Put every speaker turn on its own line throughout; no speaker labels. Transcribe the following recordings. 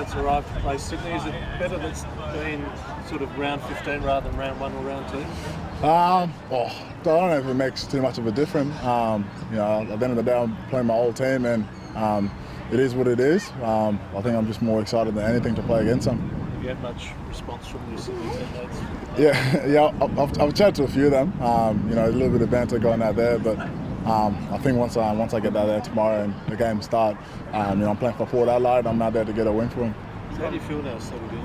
that's arrived to play Sydney? Is it better that's been sort of round 15 rather than round 1 or round 2?
I don't know if it makes too much of a difference. At the end of the day, I'm playing my old team, and it is what it is. I think I'm just more excited than anything to play against them.
Have you had much response from your Sydney teammates?
Yeah. I've chatted to a few of them. A little bit of banter going out there, but I think once I get out there tomorrow and the game start, I'm playing for Port Adelaide. I'm out there to get a win for them.
So how do you feel now settled in?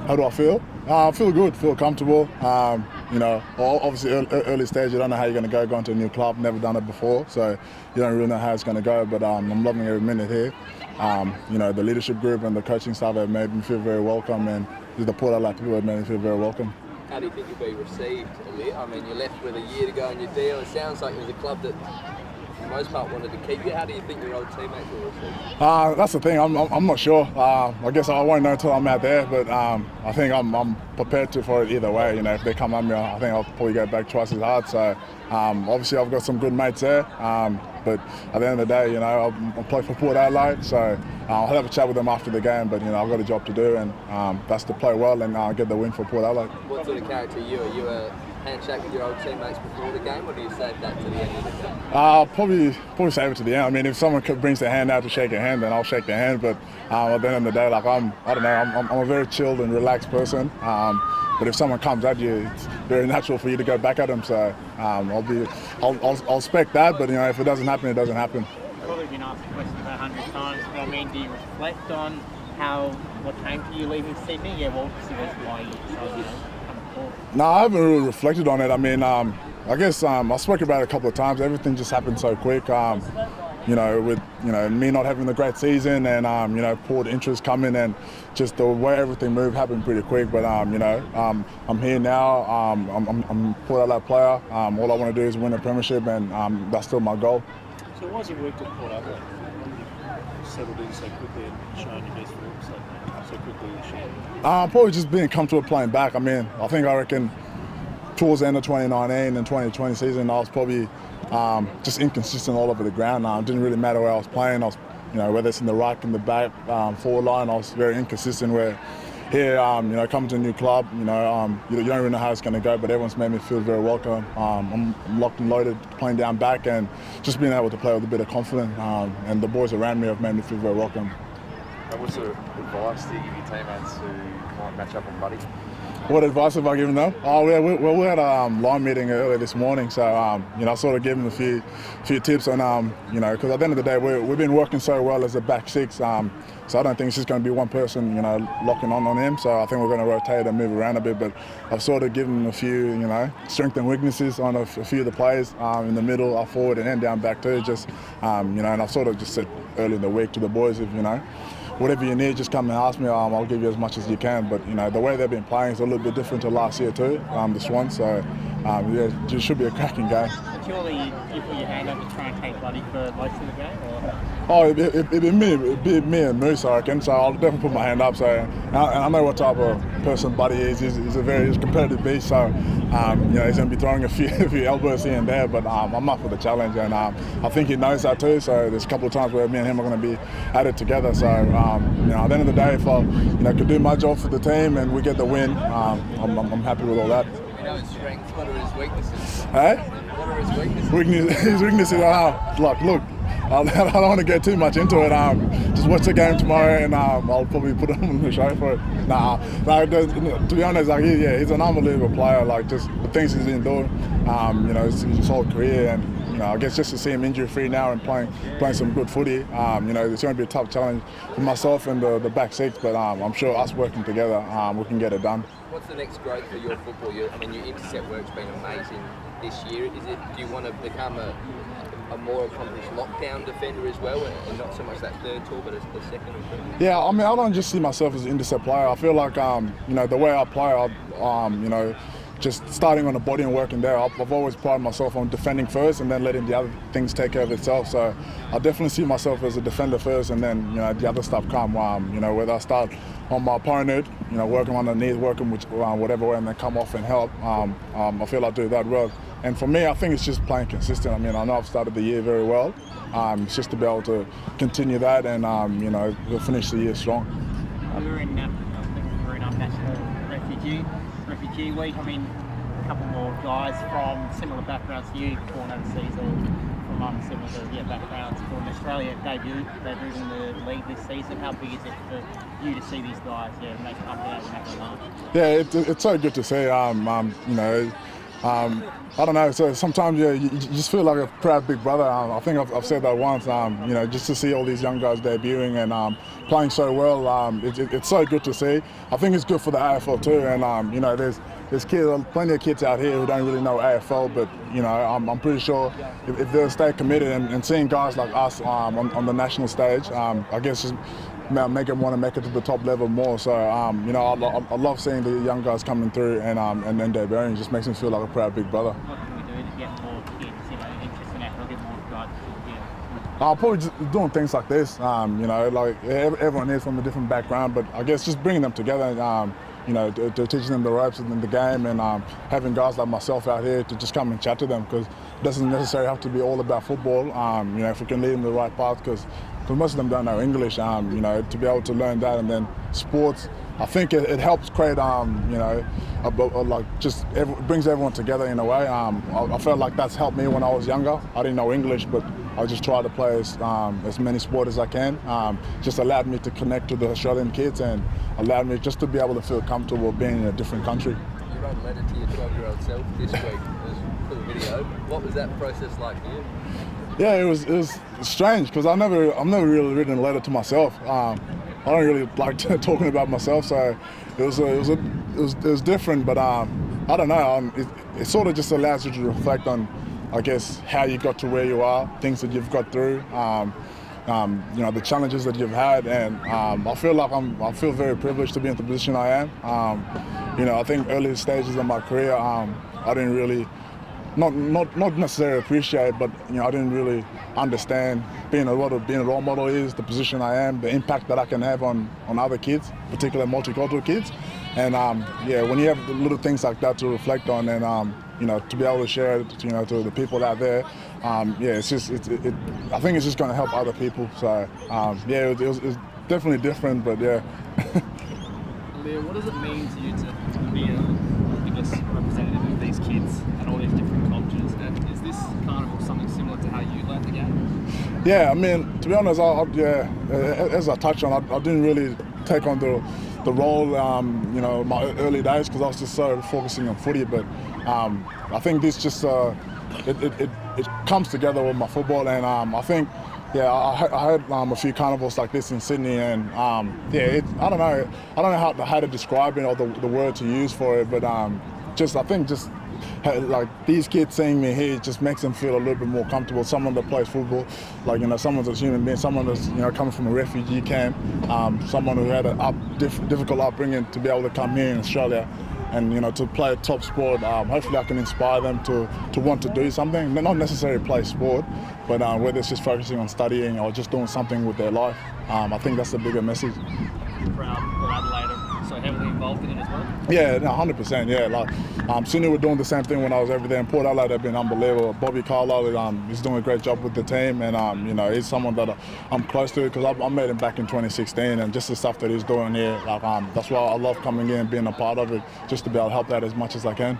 How do I feel? I feel good, feel comfortable. Obviously early stage, you don't know how you're going to a new club, never done it before, so you don't really know how it's going to go, but I'm loving every minute here. The leadership group and the coaching staff have made me feel very welcome, and the Port Adelaide people have made me feel very welcome.
How do you think you'll be received, Aliir? I mean, you left with a year to go on your deal. It sounds like it was a club that, for the most part, wanted to keep you. How do you think your old teammates will receive you?
That's the thing. I'm not sure. I guess I won't know until I'm out there, but I think I'm prepared for it either way. If they come at me, I think I'll probably go back twice as hard. So obviously, I've got some good mates there. But at the end of the day, I'll play for Port Adelaide, so I'll have a chat with them after the game. But I've got a job to do, and that's to play well and get the win for Port Adelaide.
What sort of character are you? Are you a handshake with your old teammates before the game, or do you save that to the end of the game?
Probably save it to the end. I mean, if someone brings their hand out to shake your hand, then I'll shake their hand. But at the end of the day, I'm a very chilled and relaxed person. But if someone comes at you, it's very natural for you to go back at them. So I'll expect that. But if it doesn't happen, it doesn't happen.
I've probably been asked the question about 100 times. But I mean, do you reflect on what came to you leaving Sydney? Yeah, what was the reason why you decided to come to Port?
No, I haven't really reflected on it. I mean, I guess I spoke about it a couple of times. Everything just happened so quick. With me not having a great season and Port interest coming and just the way everything moved happened pretty quick. But I'm here now. I'm a Port Adelaide player. All I want to do is win a premiership, and that's still my goal.
So why has it worked at Port Adelaide? You settled in so quickly and shown your best form so quickly this year?
Probably just being comfortable playing back. I reckon towards the end of 2019 and 2020 season, I was probably just inconsistent all over the ground. It didn't really matter where I was playing. I was, whether it's in the ruck, in the back, forward line, I was very inconsistent. Where here, coming to a new club, you don't really know how it's going to go, but everyone's made me feel very welcome. I'm locked and loaded, playing down back, and just being able to play with a bit of confidence. And the boys around me have made me feel very welcome.
And what sort of advice do you give your teammates who might match up on Buddy?
What advice have I given them? We had a line meeting earlier this morning, so I sort of gave them a few tips on, because at the end of the day, we've been working so well as a back six, so I don't think it's just going to be one person, locking on him. So I think we're going to rotate and move around a bit. But I've sort of given them a few, strengths and weaknesses on a few of the players in the middle, up forward, and then down back too. Just, and I've sort of just said early in the week to the boys, if whatever you need, just come and ask me. I'll give you as much as you can. But the way they've been playing is a little bit different to last year too, the Swans. So it should be a cracking game.
Surely you put your hand up to try and take Buddy for most of the game, or?
It'd be me and Moose, I reckon. So I'll definitely put my hand up. So and I know what type of person Buddy is. He's a very competitive beast. So he's going to be throwing a few elbows here and there. But I'm up for the challenge, and I think he knows that too. So there's a couple of times where me and him are going to be at it together. So at the end of the day, if I could do my job for the team and we get the win, I'm happy with all that.
His strengths, what are his weaknesses?
Hey?
What are his weaknesses?
His weaknesses are, look, I don't want to get too much into it. Just watch the game tomorrow, and I'll probably put him on the show for it. To be honest, he's an unbelievable player. Just the things he's been doing, his whole career, and I guess just to see him injury-free now and playing some good footy, it's going to be a tough challenge for myself and the back six. But I'm sure us working together, we can get it done.
What's the next growth for your football? Your intercept work's been amazing this year. Do you want to become a more accomplished lockdown defender as well, and not so much that third tool, but a second or third?
Yeah, I don't just see myself as an intercept player. I feel like the way I play, just starting on the body and working there. I've always prided myself on defending first and then letting the other things take care of itself. So I definitely see myself as a defender first, and then the other stuff come. Whether I start on my opponent, working underneath, working with whatever way, and then come off and help. I feel I do that well. And for me, I think it's just playing consistent. I know I've started the year very well. It's just to be able to continue that and we'll finish the year strong.
We were in, I think we were in National Refugee Week. I mean, a couple more guys from similar backgrounds to you, born overseas or from similar backgrounds from Australia, debuted in the league this season. How big is it for you to see these guys make come down and make a mark?
Yeah, it's so good to see. I don't know. So sometimes you just feel like a proud big brother. I think I've said that once. Just to see all these young guys debuting and playing so well, it's so good to see. I think it's good for the AFL too. And there's plenty of kids out here who don't really know AFL, but I'm pretty sure if they'll stay committed and seeing guys like us on the national stage, I guess just make them want to make it to the top level more. So I love seeing the young guys coming through and then debuting. It just makes me feel like a proud big brother.
What can we do to get more kids, interested in AFL, get more guys?
Probably just doing things like this. Like everyone is from a different background, but I guess just bringing them together. To teaching them the ropes in the game and having guys like myself out here to just come and chat to them, because it doesn't necessarily have to be all about football. If we can lead them the right path, because most of them don't know English, to be able to learn that, and then sports, I think it helps create, it brings everyone together in a way. I felt like that's helped me when I was younger. I didn't know English, but I just tried to play as many sports as I can. Just allowed me to connect to the Australian kids and allowed me just to be able to feel comfortable being in a different country.
You wrote a letter to your 12-year-old self this week. It was a cool video. What was that process like for you?
Yeah, it was strange because I've never really written a letter to myself. I don't really like talking about myself, so it was different. But I don't know. It sort of just allows you to reflect on, I guess, how you got to where you are, things that you've got through, the challenges that you've had, and I feel feel very privileged to be in the position I am. I think early stages of my career, I didn't really. Not necessarily appreciate, but I didn't really understand being a role model is, the position I am, the impact that I can have on other kids, particularly multicultural kids, and when you have little things like that to reflect on, and to be able to share it, to the people out there, I think it's just going to help other people. So it was definitely different, but yeah.
Aliir, what does it mean to you to be a representative of these kids and all these different cultures? And is this carnival something similar to how you learned the game?
Yeah, I mean, to be honest, as I touched on, I didn't really take on the role, my early days, because I was just so focusing on footy. But I think this just it comes together with my football, and I think. Yeah, I had a few carnivals like this in Sydney, and I don't know how to describe it or the word to use for it, but I think like these kids seeing me here just makes them feel a little bit more comfortable. Someone that plays football, like someone's a human being, someone that's coming from a refugee camp, someone who had a difficult upbringing to be able to come here in Australia. And to play a top sport, hopefully I can inspire them to want to do something. Not necessarily play sport, but whether it's just focusing on studying or just doing something with their life. I think that's the bigger message.
Proud Port Adelaide, so heavily involved in it as well?
Yeah, 100%. Yeah, like Sydney were doing the same thing when I was over there. In Port Adelaide, they've been unbelievable. Bobby Carlo, he's doing a great job with the team, and he's someone that I'm close to because I met him back in 2016, and just the stuff that he's doing here, that's why I love coming in and being a part of it, just to be able to help out as much as I can.